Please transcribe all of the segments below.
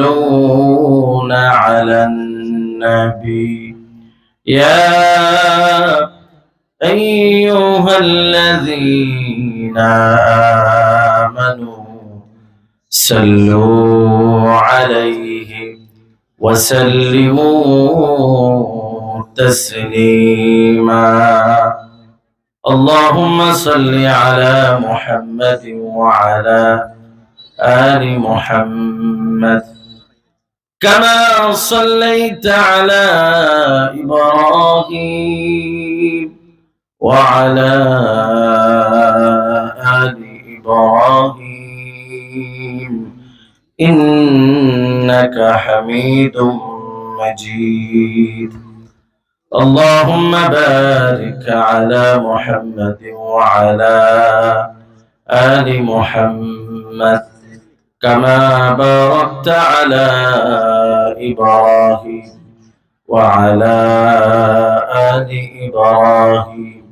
يصلون على النبي يا أيها الذين آمنوا صلوا عليه وسلموا تسليما اللهم صل على محمد وعلى آل محمد كما صليت على إبراهيم وعلى آل إبراهيم إنك حميد مجيد اللهم بارك على محمد وعلى آل محمد كما باركت على إبراهيم وعلى آل إبراهيم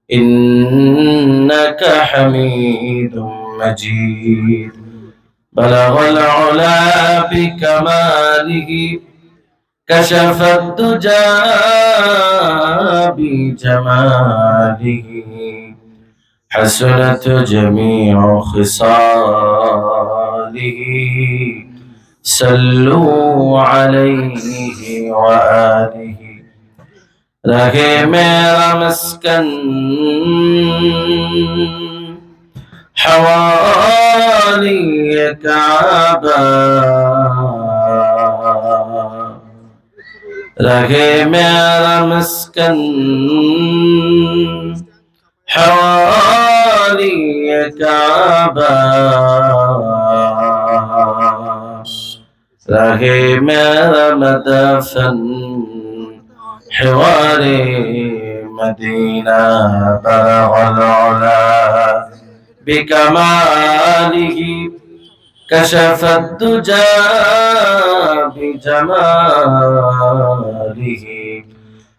إنك حميد مجيد بلغ العلا بكماله كشف الدجى بجماله حسنت جميع خصاله صلوا عليه وآله رہے میرا مسکن حوالی کعبہ رہے میرا مسکن حوالی کعبہ رہے میرا مدفن حوار مدینہ بلغ العلا بکمالہ كشف الدجى بجماله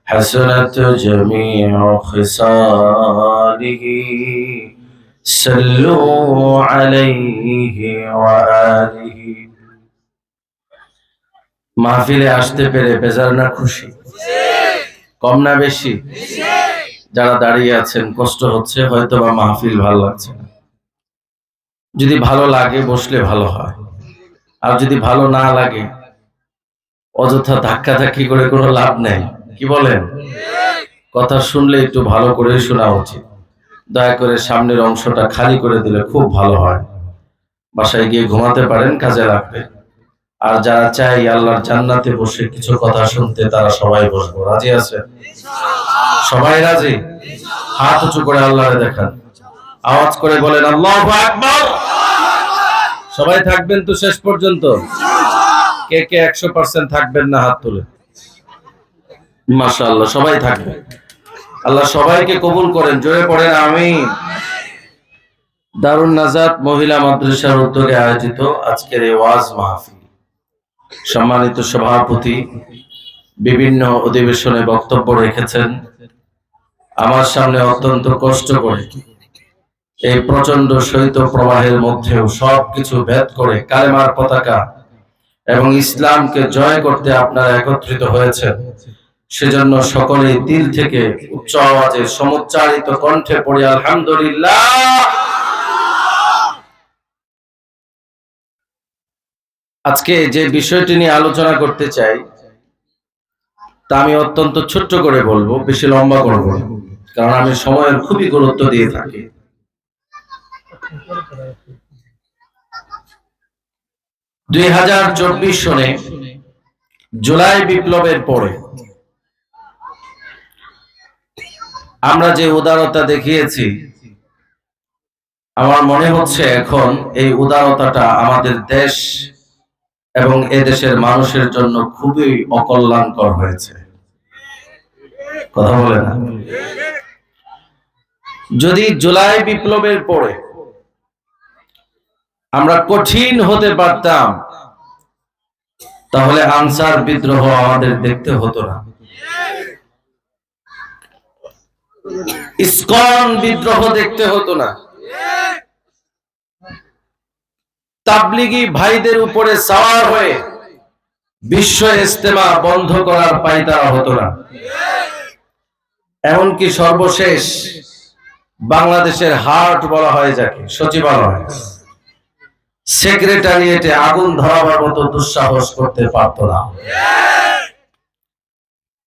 حسنت جميع خصاله صلوا عليه وآله মাহফিলে আসতে পেরে বেজার না খুশি? কম না বেশি? যারা দাঁড়িয়ে আছেন কষ্ট হচ্ছে, হয়তো বা মাহফিল ভালো লাগছে না। যদি ভালো লাগে বসলে ভালো হয়, আর যদি ভালো না লাগে অযথা ধাক্কাধাক্কি করে কোনো লাভ নেই। কি বলেন? কথা শুনলে একটু ভালো করে শোনা উচিত। দয়া করে সামনের অংশটা খালি করে দিলে খুব ভালো হয়। বাসায় গিয়ে ঘুমাতে পারেন, কাজে লাগবে। আর যারা চাই আল্লাহর জান্নাতে বসে কিছু কথা শুনতে, তারা সবাই বসবো। রাজি আছে? সবাই রাজি? হাত উঁচু করে আল্লাহরে দেখান, আওয়াজ করে বলেন আল্লাহু আকবার। সবাই থাকবেন তো শেষ পর্যন্ত? কে কে 100% থাকবেন না হাত তুলে? মাশাআল্লাহ, সবাই থাকবে। আল্লাহ সবাইকে কবুল করেন, জোরে পড়েন আমিন। দারুন নাজাত মহিলা মাদ্রাসার উদ্যোগে আয়োজিত আজকের এই ওয়াজ মাহফিল, সম্মানিত সভাপতি বিভিন্ন অধিবেশনে বক্তব্য রেখেছেন। আমার সামনে অত্যন্ত কষ্ট করে এই প্রচন্ড শৈত্য প্রবাহের মধ্যেও সবকিছু ভেদ করে কালেমার পতাকা এবং ইসলামকে জয় করতে আপনারা একত্রিত হয়েছেন। সেজন্য সকলে দিল থেকে উচ্চ আওয়াজে সমুচ্চারিত কণ্ঠে পড়ি আলহামদুলিল্লাহ। আজকে যে বিষয়টি নিয়ে আলোচনা করতে চাই তা আমি অত্যন্ত ছোট্ট করে বলবো, বেশি লম্বা করব না, কারণ আমি সময়ের খুবই গুরুত্ব দিয়ে থাকি। 2024 সনে জুলাই বিপ্লবের পরে আমরা যে উদারতা দেখিয়েছি, আমার মনে হচ্ছে এখন এই উদারতাটা আমাদের দেশ এবং এদেশের মানুষের জন্য খুবই অকল্যাণকর হয়েছে। কথা বলে না? যদি জুলাই বিপ্লবের পরে আমরা কঠিন হতে পারতাম, তাহলে আনসার বিদ্রোহ আমাদের দেখতে হতো না, ইসকন বিদ্রোহ দেখতে হতো না। তাবলিগি ভাইদের উপরে সওয়ার হয়ে বিশ্ব ইজতেমা বন্ধ করার পায়তারা হতো না। এমনকি সর্বশেষ বাংলাদেশের হার্ট বলা হয় যাকে, সচিবালয়, সেক্রেটারিয়েটে আগুন ধরাবার মতো দুঃসাহস করতে পারত না।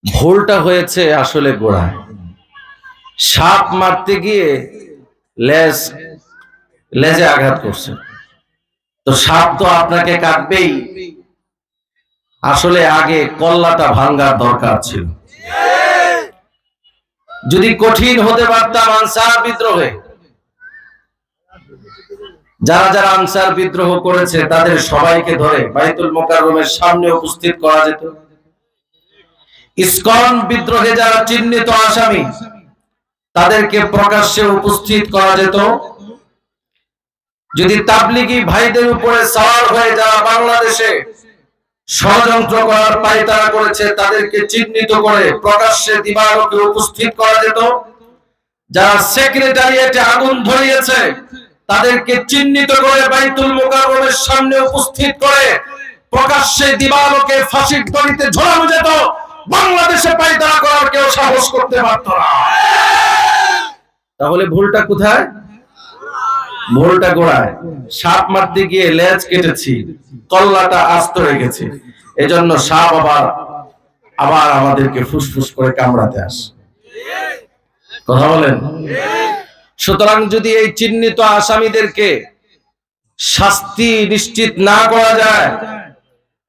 ভুলটা হয়েছে আসলে গোড়ায়। সাপ মারতে গিয়ে লেজে আঘাত করছে, তো সাপ তো আপনাকে কাটবেই। আসলে আগে কল্লাটা ভাঙ্গার দরকার ছিল। যদি কঠিন হতে পারতাম আনসার বিদ্রোহে, যারা যারা আনসার বিদ্রোহ করেছে তাদের সবাইকে ধরে বাইতুল মোকাররমের সামনে উপস্থিত করা যেত। ইসকন বিদ্রোহে যারা চিহ্নিত আসামি তাদেরকে প্রকাশ্যে উপস্থিত করা যেত। যদি তাবলিগি ভাইদের উপরে সওয়ার হয়ে যারা বাংলাদেশে ষড়যন্ত্র করার পায়তারা করেছে তাদেরকে চিহ্নিত করে প্রকাশ্যে দিবালোকে উপস্থিত করা যেত। যারা সেক্রেটারিয়েটে আগুন ধরিয়েছে তাদেরকে চিহ্নিত করে বাইতুল মোকাররমের সামনে উপস্থিত করে প্রকাশ্যে দিবালোকে ফাঁসির দড়িতে ঝোলানো যেত। বাংলাদেশে পায়তারা করার কেউ সাহস করতে পারত না। তাহলে ভুলটা কোথায়? ভুলটা গোড়ায়। সাপ মারতে গিয়ে লেজ কেটেছি, কল্লাটা আস্ত রেখেছি, এজন্য সাপ আবার আমাদেরকে ফুসফুস করে কামড়াতে আসে। কথা বলেন। সুতরাং যদি এই চিহ্নিত আসামিদেরকে শাস্তি নিশ্চিত না করা যায়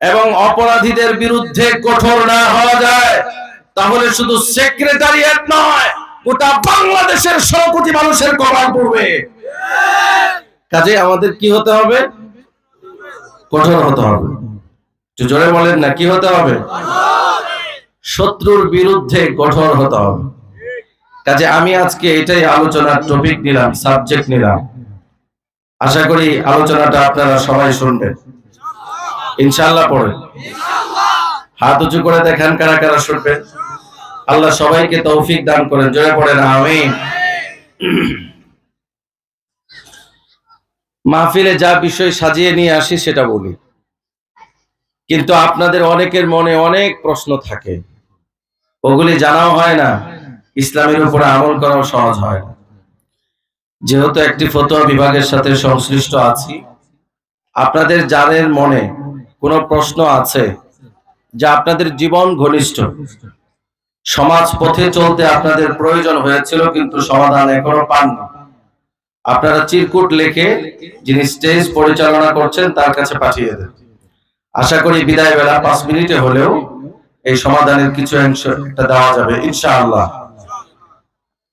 এবং অপরাধীদের বিরুদ্ধে কঠোর না হওয়া যায়, তাহলে শুধু সেক্রেটারিয়েট নয়, গোটা বাংলাদেশের 100 কোটি মানুষের কবর পড়বে। কাজে আমাদের কি হতে হবে? কঠোর হতে হবে। জোরে বলেন না, কি হতে হবে? শত্রুর বিরুদ্ধে কঠোর হতে হবে। কাজে আমি আজকে এটাই আলোচনার টপিক নিলাম, সাবজেক্ট নিলাম। আশা করি আলোচনাটা আপনারা সবাই শুনবেন ইনশাআল্লাহ। পড়ে হাত উঁচু করে দেখান কারা কারা শুনবেন। আল্লাহ সবাইকে তৌফিক দান করেন। জোরে পড়েন আমিন। মাহফিলে যা বিষয় সাজিয়ে নিয়ে আসি সেটা বলি, কিন্তু আপনাদের অনেকের মনে অনেক প্রশ্ন থাকে, ওগুলি জানাও হয় না, ইসলামের উপরে আমল করাও সহজ হয় না। যেহেতু একটি ফতোয়া বিভাগের সাথে সংশ্লিষ্ট আছি, আপনাদের যাদের মনে কোনো প্রশ্ন আছে যা আপনাদের জীবন ঘনিষ্ঠ, সমাজ পথে চলতে আপনাদের প্রয়োজন হয়েছিল কিন্তু সমাধান এখনো পাননি, আপনারা চিরকুট লিখে যিনি স্টেজ পরিচালনা করছেন তার কাছে পাঠিয়ে দেন। আশা করি বিদায় বেলা 5 মিনিটে হলেও এই সমাধানের কিছু অংশ একটা দেওয়া যাবে ইনশাআল্লাহ।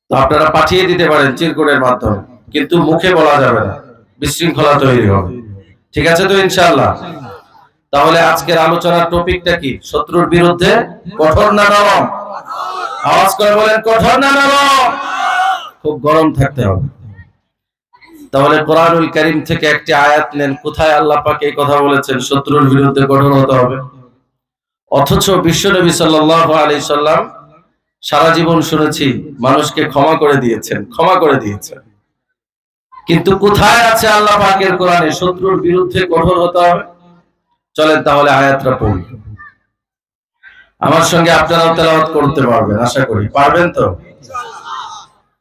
তো আপনারা পাঠিয়ে দিতে পারেন চিরকুটের মাধ্যমে, কিন্তু মুখে বলা যাবে না, বিশৃঙ্খলা তৈরি হবে। ঠিক আছে তো ইনশাআল্লাহ? তাহলে আজকের আলোচনার টপিকটা কি? শত্রুর বিরুদ্ধে কঠোর না নরম? আওয়াজ করে বলেন, কঠোর না নরম? খুব গরম থাকতে হবে। তাহলে কোরআনুল কারীম থেকে একটি আয়াত নেন, কোথায় আল্লাহ পাক এই কথা বলেছেন শত্রুর বিরুদ্ধে কঠোর হতে হবে। অথচ বিশ্বনবী সাল্লাল্লাহু আলাইহি সাল্লাম সারা জীবন শুনেছি মানুষকে ক্ষমা করে দিয়েছেন, কিন্তু কোথায় আছে আল্লাহ পাকের কোরআনে শত্রুর বিরুদ্ধে কঠোর হতে হবে? চলেন তাহলে আয়াতটা পড়ি। আমার সঙ্গে আপনারাও তেলাওয়াত করতে পারবেন, আশা করি পারবেন তো।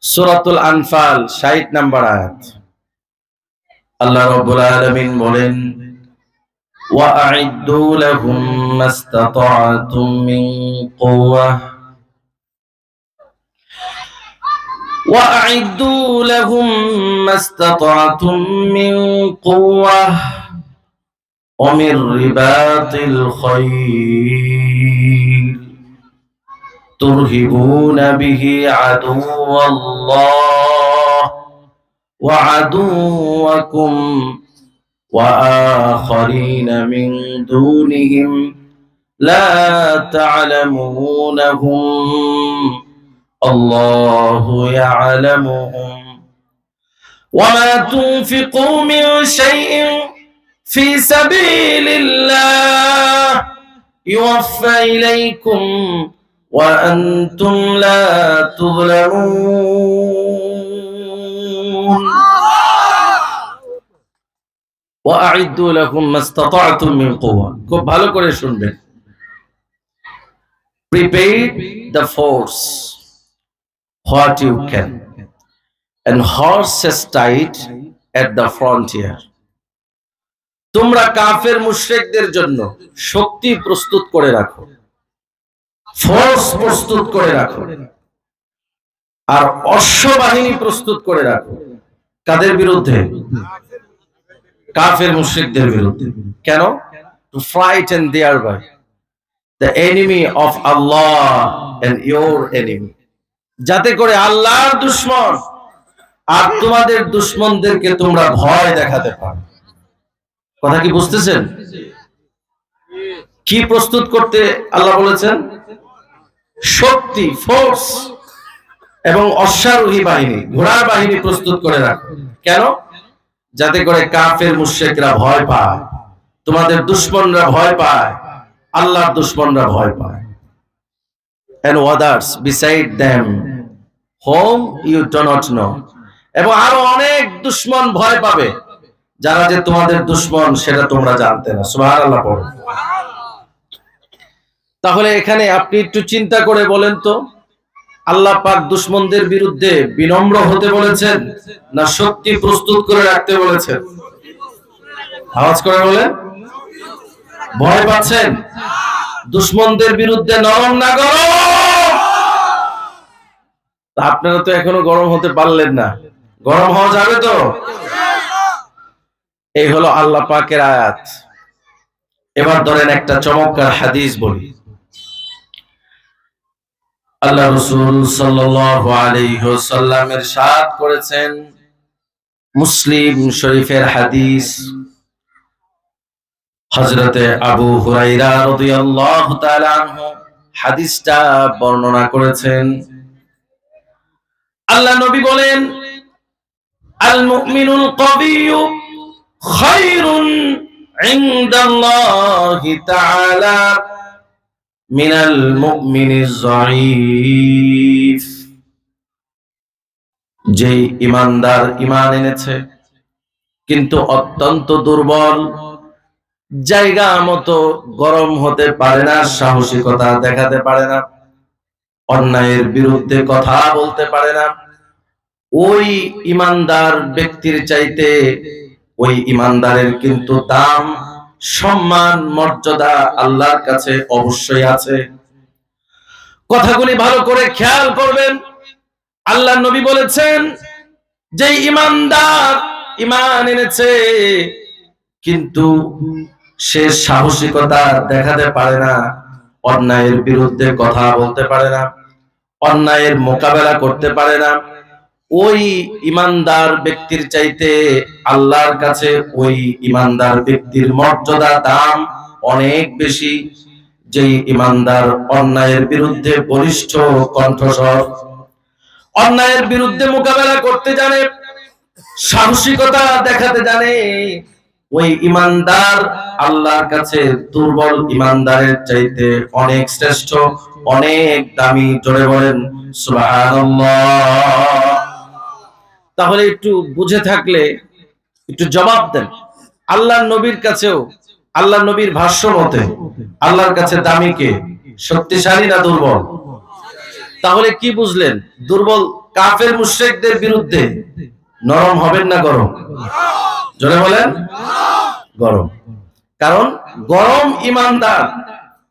সূরাতুল আনফাল 60 নম্বর আয়াত। আল্লাহ রাব্বুল আলামিন বলেন, ওয়া'আইদ্দু লাহুম মাসতাতা'তুম মিন কুওয়াহ وأعدوا لهم ما استطعتم من قوة ومن رباط الخيل ترهبون به عدو الله وعدوكم وآخرين من دونهم لا تعلمونهم الله يعلمهم وما تنفقوا من شيء في سبيل الله يوفى إليكم وأنتم لا تظلمون ওয়া'আইদ্দু লাহুম মাসতাতা'তুম মিন কুওয়া। খুব ভালো করে শুনবেন। Prepare the force what you can, and horses tied at the frontier. তোমরা কাফের মুশরিকদের জন্য শক্তি প্রস্তুত করে রাখো, ফোর্স প্রস্তুত করে রাখো, আর অশ্ববাহিনী প্রস্তুত করে রাখো। কাদের বিরুদ্ধে? কাফের মুশরিকদের বিরুদ্ধে। কেন? To frighten thereby the enemy of Allah and your enemy, যাতে করে আল্লাহর দুশমন আর তোমাদের দুশমনদেরকে তোমরা ভয় দেখাতে পারো। কথা কি বুঝতেছেন? কি প্রস্তুত করতে আল্লাহ বলেছেন? শক্তি, ফোর্স এবং অশ্বারোহী বাহিনী, ঘোড়ার বাহিনী প্রস্তুত করে রাখো। কেন? যাতে করে কাফের মুশরিকরা ভয় পায়, তোমাদের দুশমনরা ভয় পায়, আল্লাহর দুশমনরা ভয় পায়। And others beside them whom you do not know, এবং আরো অনেক দুশমন ভয় পাবে যারা যে তোমাদের দুশমন সেটা তোমরা জানতে না। সুবহানাল্লাহ পড়ো। তাহলে এখানে আপনি একটু চিন্তা করে বলেন তো, আল্লাহ পাক দুশমনদের বিরুদ্ধে বিনম্র হতে বলেছেন না শক্তি প্রস্তুত করে রাখতে বলেছেন? আওয়াজ করে বলেন। ভয় পাচ্ছেন? দুশমনদের বিরুদ্ধে নরম না গরম? আপনারা তো এখনো গরম হতে পারলেন না, গরম হওয়া যাবে তো? এই হলো আল্লাহ পাকের আয়াত। এবার ধরেন একটা চমৎকার হাদিস বলি। আল্লাহ রাসূল সাল্লাল্লাহু আলাইহি ওয়াসাল্লাম ইরশাদ করেছেন, মুসলিম শরীফের হাদিস, হযরতে আবু হুরায়রা রাদিয়াল্লাহু তাআলা আনহু হাদিসটা বর্ণনা করেছেন। আল্লাহ নবী বলেন, আল মুমিনুল কবিয়্যু খায়রুন ইনদাল্লাহি তাআলা মিনাল মুমিনিজ যায়ীফ। যে ঈমানদার ঈমান এনেছে কিন্তু অত্যন্ত দুর্বল, জায়গা মতো গরম হতে পারে না, সাহসিকতা দেখাতে পারে না, অন্যায়ের বিরুদ্ধে কথা বলতে পারে না, ওই ঈমানদার ব্যক্তির চাইতে ওই ঈমানদারের কিন্তু দাম, সম্মান, মর্যাদা আল্লাহর কাছে অবশ্যই আছে। কথাগুলি ভালো করে খেয়াল করবেন। আল্লাহ নবী বলেছেন, যে ঈমানদার ঈমান এনেছে কিন্তু সে সাহসিকতা দেখাতে পারে না, অন্যায়ের বিরুদ্ধে কথা বলতে পারে না, অন্যায়ের মোকাবেলা করতে পারে না, ওই ঈমানদার ব্যক্তির চাইতে আল্লাহর কাছে ওই ঈমানদার ব্যক্তির মর্যাদা, দাম অনেক বেশি। যেই ঈমানদার অন্যায়ের বিরুদ্ধে বলিষ্ঠ কণ্ঠস্বর, অন্যায়ের বিরুদ্ধে মোকাবেলা করতে জানে, সাহসিকতা দেখাতে জানে, ওই ঈমানদার আল্লাহর কাছে দুর্বল ঈমানদারের চাইতে অনেক শ্রেষ্ঠ, অনেক দামি। জোরে বলেন সুবহানাল্লাহ। তাহলে একটু বুঝে থাকলে একটু জবাব দেন। আল্লাহর নবীর কাছেও, আল্লাহর নবীর ভাষ্য মতে আল্লাহর কাছে দামি কে? শক্তিশালী না দুর্বল? তাহলে কি বুঝলেন? দুর্বল কাফের মুশরিকদের বিরুদ্ধে নরম হবেন না গরম? জোরে বলেন গরম। কারণ গরম ঈমানদার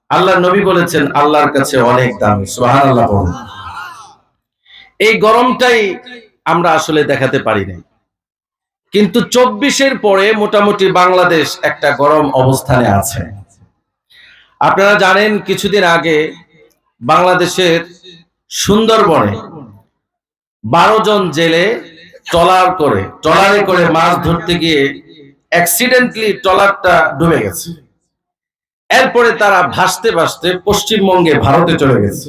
আল্লাহর নবী বলেছেন আল্লাহর কাছে অনেক দামি। সুবহানাল্লাহ বলুন। এই গরমটাই আমরা আসলে দেখাতে পারি না, কিন্তু 24-এর পরে মোটামুটি বাংলাদেশ একটা গরম অবস্থানে আছে। আপনারা জানেন কিছুদিন আগে বাংলাদেশের সুন্দরবনে 12 জন জেলে ট্রলারে করে মাছ ধরতে গিয়ে অ্যাক্সিডেন্টলি ট্রলারটা ডুবে গেছে। এরপরে তারা ভাসতে ভাসতে পশ্চিমবঙ্গে ভারতে চলে গেছে।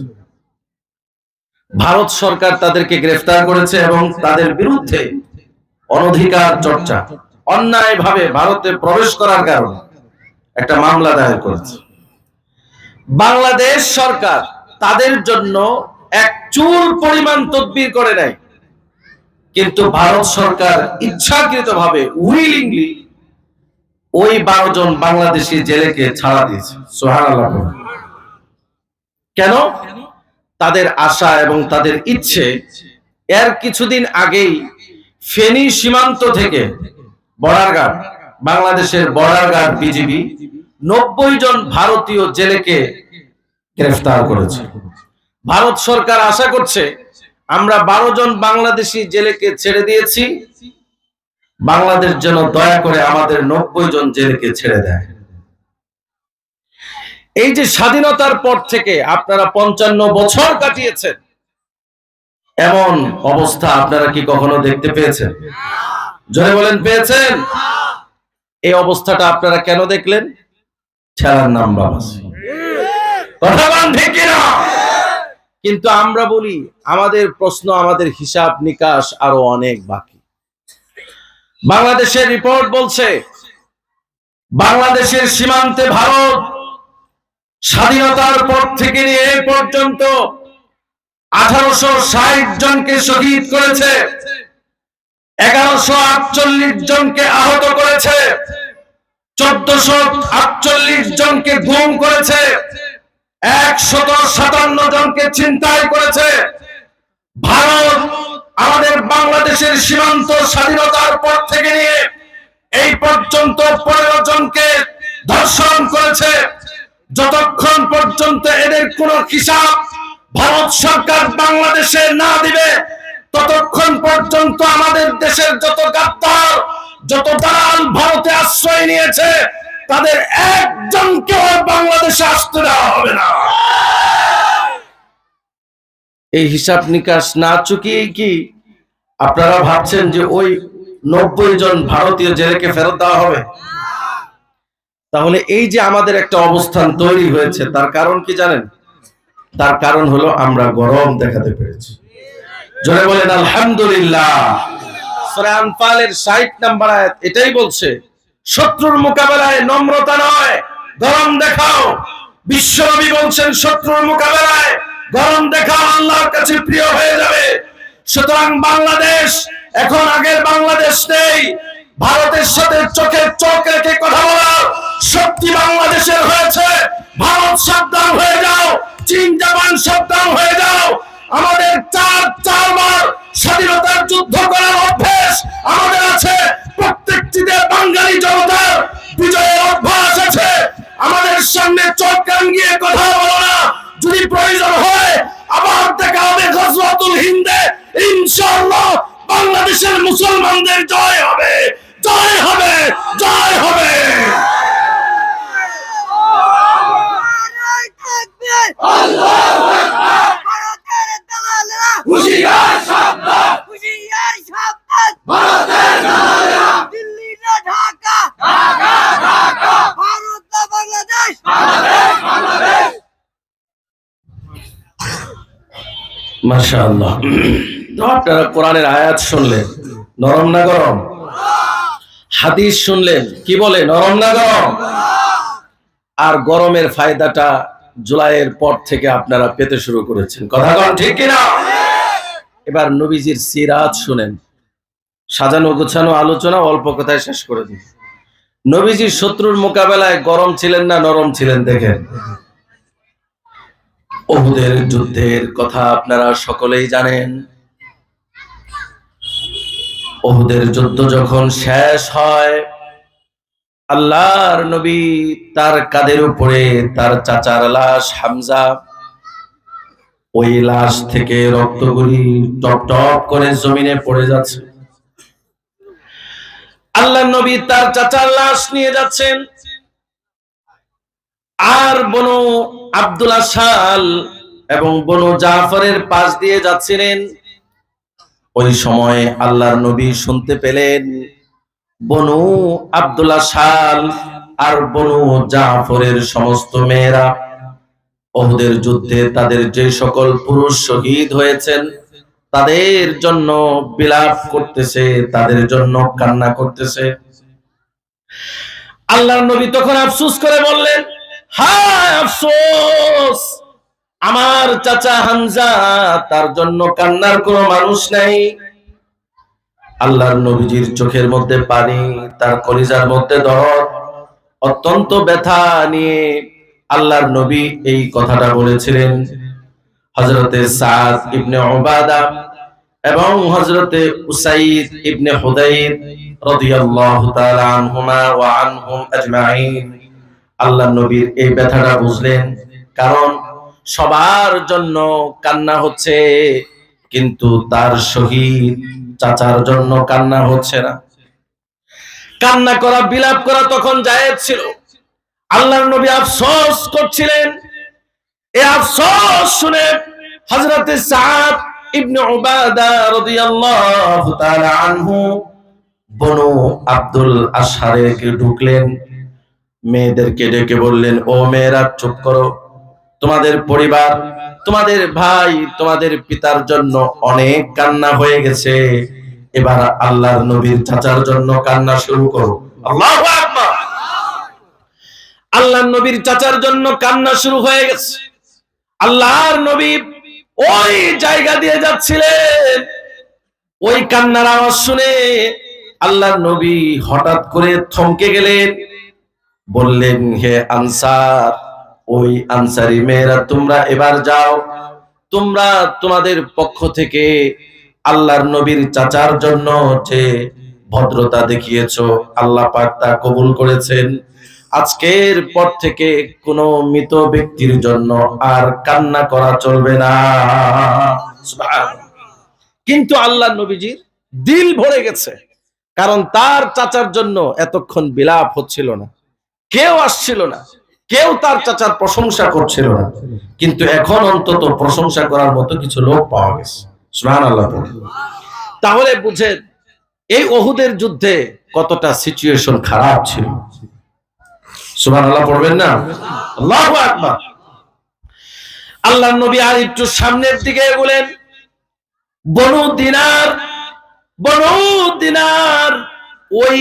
ভারত সরকার তাদেরকে গ্রেফতার করেছে এবং তাদের বিরুদ্ধে অনধিকার চর্চা, অন্যায়ভাবে ভারতে প্রবেশ করার কারণে একটা মামলা দায়ের করেছে। বাংলাদেশ সরকার তাদের জন্য এক চুল পরিমাণ তদবির করে নাই, কিন্তু ভারত সরকার ইচ্ছাকৃতভাবে উইলিংলি ওই 12 জন বাংলাদেশি জেলেকে ছাড়া দিয়েছে। সুবহানাল্লাহ। কেন? তাদের আশা এবং তাদের ইচ্ছে, এর কিছুদিন আগেই ফেনী সীমান্ত থেকে বর্ডার গার্ড, বাংলাদেশের বর্ডার গার্ড বিজিবি 90 জন ভারতীয় জেলেকে গ্রেফতার করেছে। ভারত সরকার আশা করছে আমরা 12 জন বাংলাদেশি জেলেকে ছেড়ে দিয়েছি, বাংলাদেশ যেন দয়া করে আমাদের 90 জন জেলেকে ছেড়ে দেয়। এই যে স্বাধীনতার পর থেকে আপনারা 55 বছর কাটিয়েছেন, এমন অবস্থা আপনারা কি কখনো দেখতে পেয়েছেন? জোরে বলেন, পেয়েছেন? এই অবস্থাটা আপনারা কেন দেখলেন? ছেড়ার নাম বাবাসী। কথা বলেন ঠিক কিনা? কিন্তু আমরা বলি আমাদের প্রশ্ন, আমাদের হিসাব নিকাশ আরো অনেক বাকি। বাংলাদেশের রিপোর্ট বলছে বাংলাদেশের সীমান্তে ভারত স্বাধীনতার পর থেকে নিয়ে এই পর্যন্ত 1860 জনকে শহীদ করেছে, 1148 জনকে আহত করেছে, 1448 জনকে গুম করেছে, 157 জনকে ছিনতাই করেছে। ভারত আমাদের বাংলাদেশের সীমান্ত স্বাধীনতার পর থেকে নিয়ে এই পর্যন্ত 15 জনকে ধর্ষণ করেছে। যতক্ষণ পর্যন্ত এদের কোন হিসাব ভারত সরকার বাংলাদেশে না দিবে, ততক্ষণ পর্যন্ত আমাদের দেশের যত গাদ্দার, যত দালাল ভারতে আশ্রয় নিয়েছে, তাদের একজনকেও বাংলাদেশে আসতে দেওয়া হবে না। এই হিসাব নিকাশ না চুকিয়ে কি আপনারা ভাবছেন যে ওই 90 জন ভারতীয় জেলেকে ফেরত দেওয়া হবে? তাহলে এই যে আমাদের একটা অবস্থান তৈরি হয়েছে, তার কারণ কি জানেন? তার কারণ হলো আমরা গরম দেখাতে পেরেছি। জোরে বলেন আলহামদুলিল্লাহ। সূরা আনফালের 60 নম্বর আয়াত এটাই বলছে, শত্রুর মোকাবেলায় নম্রতা নয়, গরম দেখাও। বিশ্বনবী বলছেন শত্রুর মোকাবেলায় গরম দেখাও, আল্লাহর কাছে প্রিয় হয়ে যাবে। সুতরাং বাংলাদেশ এখন আগের বাংলাদেশ নেই। ভারতের সাথে চোখে চোখ রেখে কথা বলার শক্তি বাংলাদেশের হয়েছে। ভারত সাবধান হয়ে যাও, চীন জাপান সাবধান হয়ে যাও। আমাদের চারবার স্বাধীনতার যুদ্ধ করার অভ্যেস আমাদের আছে। প্রত্যেকটিতে বাঙালি জনতার বিজয়ের অভ্যাস আছে। আমাদের সামনে চোখ রাঙিয়ে কথা বলো না। যদি প্রয়োজন হয় আবার দেখা হবে গজওয়াতুল হিন্দে। ইনশাআল্লাহ বাংলাদেশের মুসলমানদের জয় হবে, জয় হবে, জয় হবে। আল্লাহু আকবার। ভারতের দালালেরা হুঁশিয়ার সাবধান, হুঁশিয়ার সাবধান। ভারতের দালালেরা দিল্লি না ঢাকা, ঢাকা ঢাকা। ভারত না বাংলাদেশ, বাংলাদেশ বাংলাদেশ। মাশাআল্লাহ। তো আপনারা কোরআনের আয়াত শুনলেন, নরম না গরম? হাদিস শুনলেন, কি বলে, নরম না গরম? আর গরমের ফায়দাটা জুলাইয়ের পর থেকে আপনারা পেতে শুরু করেছেন। কথা বলেন ঠিক কিনা? এবার নবীজির সিরাত শুনেন। সাজানো গোছানো আলোচনা অল্প কথায় শেষ করে দিই। নবীজি শত্রুর মোকাবেলায় গরম ছিলেন না নরম ছিলেন? দেখেন, উহুদের যুদ্ধের কথা আপনারা সকলেই জানেন। উহুদের যুদ্ধ যখন শেষ হয়, আল্লাহর নবী তার কাঁধের উপরে তার চাচার লাশ হামজা, ওই লাশ থেকে রক্তগুলি টপ টপ করে জমিনে পড়ে যাচ্ছে। আল্লাহর নবী তার চাচার লাশ নিয়ে যাচ্ছেন, আর বনু আব্দুল আশাল এবং বনু জাফরের পাশ দিয়ে যাচ্ছিলেন। ওই সময় আল্লাহর নবী শুনতে পেলেন বনু আব্দুল আশাল আর বনু জাফরের সমস্ত মেয়েরা উহুদের যুদ্ধে তাদের যে সকল পুরুষ শহীদ হয়েছেন তাদের জন্য বিলাপ করতেছে, তাদের জন্য কান্না করতেছে। আল্লাহর নবী তখন আফসোস করে বললেন, হায় আফসোস, আমার চাচা হামজা, তার জন্য কান্নার কোনো মানুষ নাই। আল্লাহর নবীজির চোখের মধ্যে পানি, তার কলিজার মধ্যে দরদ, অত্যন্ত ব্যথা নিয়ে আল্লাহর নবী এই কথাটা বলেছিলেন। হযরতে সাদ ইবনে উবাদা এবং হযরতে উসাইদ ইবনে হুদাইর রাদিয়াল্লাহু তাআলা আনহুমা ওয়া আনহুম আজমাইন আল্লাহর নবীর এই ব্যথাটা বুঝলেন। কারণ সবার জন্য কান্না হচ্ছে, কিন্তু তার শহীদ চাচার জন্য কান্না হচ্ছে না। কান্না করা, বিলাপ করা তখন জায়েজ ছিল। আল্লাহর নবী আফসোস করছিলেন। এই আফসোস শুনে হযরতে সাদ ইবনে উবাদা রাদিয়াল্লাহু তাআলা আনহু বনু আব্দুল আশহারে ঢুকলেন, মেয়েদেরকে ডেকে বললেন, ও মেয়েরা চুপ করো, তোমাদের পরিবার, তোমাদের ভাই, তোমাদের পিতার জন্য অনেক কান্না হয়ে গেছে, এবার আল্লাহর নবীর চাচার জন্য কান্না শুরু করো। আল্লাহু আকবার। আল্লাহর নবীর চাচার জন্য কান্না শুরু হয়ে গেছে। আল্লাহর নবী ওই জায়গা দিয়ে যাচ্ছিলেন, ওই কান্নার আওয়াজ শুনে আল্লাহর নবী হঠাৎ করে থমকে গেলেন, বললেন, হে আনসার, ওই আনসারী মেয়েরা তোমরা এবার যাও, তোমরা তোমাদের পক্ষ থেকে আল্লাহর নবীর চাচার জন্য যে ভদ্রতা দেখিয়েছো, আল্লাহ পাক তা কবুল করেছেন। আজকের পর থেকে কোনো মৃত ব্যক্তির জন্য আর কান্না করা চলবে না। সুবহানাল্লাহ। কিন্তু আল্লাহর নবীজির দিল ভরে গেছে, কারণ তার চাচার জন্য এতক্ষণ বিলাপ হচ্ছিল না, কেউ আসছিল না, কেউ তার চাচার প্রশংসা করছিল না, কিন্তু এখন অন্তত প্রশংসা করার মতো কিছু লোক পাওয়া গেছে। সুবহানাল্লাহ। তাহলে বুঝেন এই উহুদের যুদ্ধে কতটা সিচুয়েশন খারাপ ছিল। সুবহানাল্লাহ পড়বেন না? আল্লাহু আকবার। আল্লাহর নবী আর একটু সামনের দিকে এগোলেন। বনু দিনার, বনু দিনার, ওই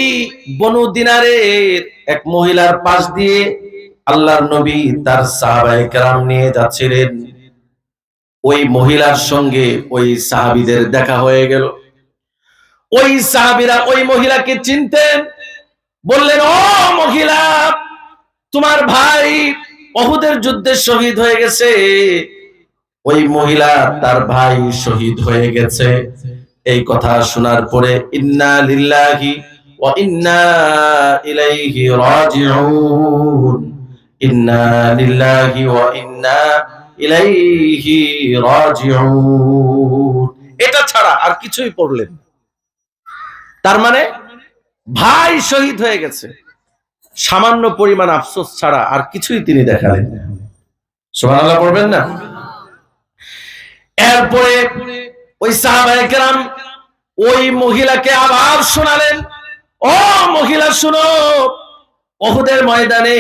বনু দিনারের এক মহিলার পাশ দিয়ে আল্লাহর নবী তার সাহাবায়ে কেরাম নিয়ে যাচ্ছিলেন। ওই মহিলার সঙ্গে ওই সাহাবীদের দেখা হয়ে গেল। ওই সাহাবীরা ওই মহিলাকে চিনতেন। বললেন, ও মহিলা, তোমার ভাই উহুদের যুদ্ধে শহীদ হয়ে গেছে। ওই মহিলা, তার ভাই শহীদ হয়ে গেছে। এই কথা শোনার পরে ইন্না লিল্লাহি ওয়া ইন্না ইলাইহি রাজিউন, ইন্না লিল্লাহি ওয়া ইন্না ইলাইহি রাজিউন, এটা ছাড়া আর কিছুই পড়লেন। তার মানে ভাই শহীদ হয়ে গেছে, সামান্য পরিমাণ আফসোস ছাড়া আর কিছুই তিনি দেখালেন না। সুবহানাল্লাহ পড়বেন না? এরপরে ওই সাহাবায়ে কেরাম ওই মহিলাকে আবার শোনালেন, ও মহিলা শুনো, উহুদের ময়দানে